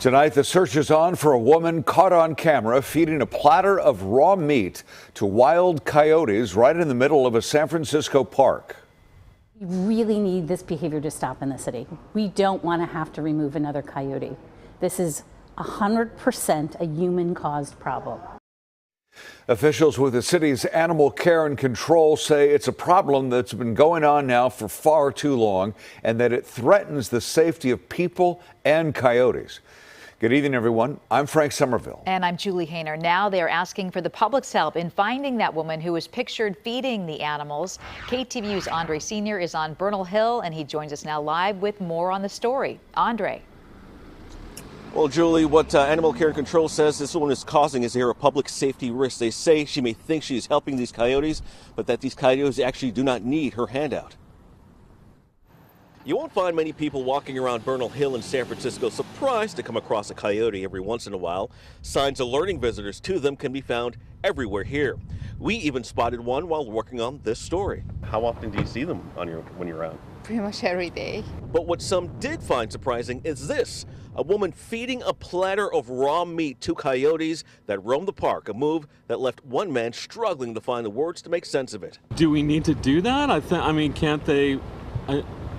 Tonight, the search is on for a woman caught on camera feeding a platter of raw meat to wild coyotes right in the middle of a San Francisco park. We really need this behavior to stop in the city. We don't want to have to remove another coyote. This is 100% a human-caused problem. Officials with the city's Animal Care and Control say it's a problem that's been going on now for far too long and that it threatens the safety of people and coyotes. Good evening, everyone. I'm Frank Somerville. And I'm Julie Hayner. Now they're asking for the public's help in finding that woman who was pictured feeding the animals. KTVU's Andre Sr. is on Bernal Hill, and he joins us now live with more on the story. Andre. Well, Julie, what Animal Care and Control says this woman is causing is here a public safety risk. They say she may think she is helping these coyotes, but that these coyotes actually do not need her handout. You won't find many people walking around Bernal Hill in San Francisco surprised to come across a coyote every once in a while. Signs alerting visitors to them can be found everywhere here. We even spotted one while working on this story. How often do you see them when you're out? Pretty much every day. But what some did find surprising is this: a woman feeding a platter of raw meat to coyotes that roamed the park, a move that left one man struggling to find the words to make sense of it. Do we need to do that? I mean, can't they?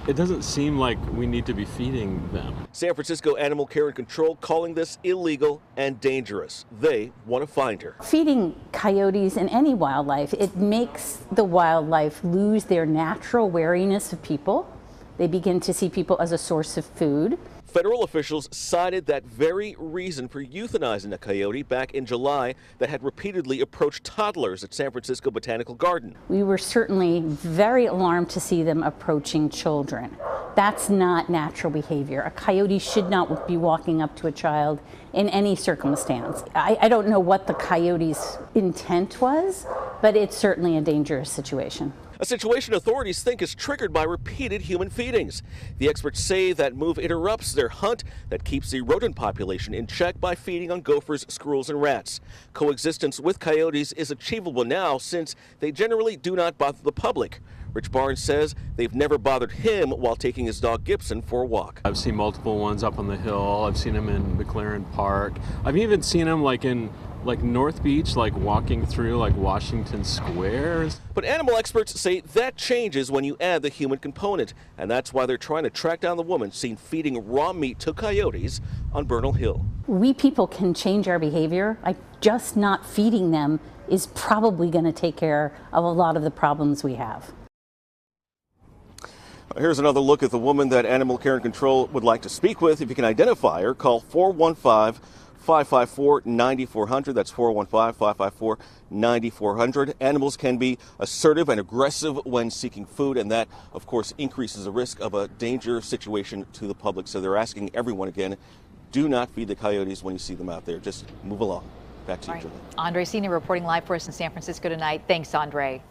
It doesn't seem like we need to be feeding them. San Francisco Animal Care and Control calling this illegal and dangerous. They want to find her. Feeding coyotes and any wildlife, it makes the wildlife lose their natural wariness of people. They begin to see people as a source of food. Federal officials cited that very reason for euthanizing a coyote back in July that had repeatedly approached toddlers at San Francisco Botanical Garden. We were certainly very alarmed to see them approaching children. That's not natural behavior. A coyote should not be walking up to a child in any circumstance. I don't know what the coyote's intent was, but it's certainly a dangerous situation. A situation authorities think is triggered by repeated human feedings. The experts say that move interrupts their hunt that keeps the rodent population in check by feeding on gophers, squirrels, and rats. Coexistence with coyotes is achievable now since they generally do not bother the public. Rich Barnes says they've never bothered him while taking his dog Gibson for a walk. I've seen multiple ones up on the hill. I've seen them in McLaren Park. I've even seen them in North Beach, walking through Washington Square. But animal experts say that changes when you add the human component, and that's why they're trying to track down the woman seen feeding raw meat to coyotes on Bernal Hill. We people can change our behavior. Just not feeding them is probably going to take care of a lot of the problems we have. Here's another look at the woman that Animal Care and Control would like to speak with. If you can identify her, call 415-554-9400. That's 415-554-9400. Animals can be assertive and aggressive when seeking food, and that, of course, increases the risk of a dangerous situation to the public. So they're asking everyone again, do not feed the coyotes when you see them out there. Just move along. Back to you, Julie. Andre Sr. reporting live for us in San Francisco tonight. Thanks, Andre.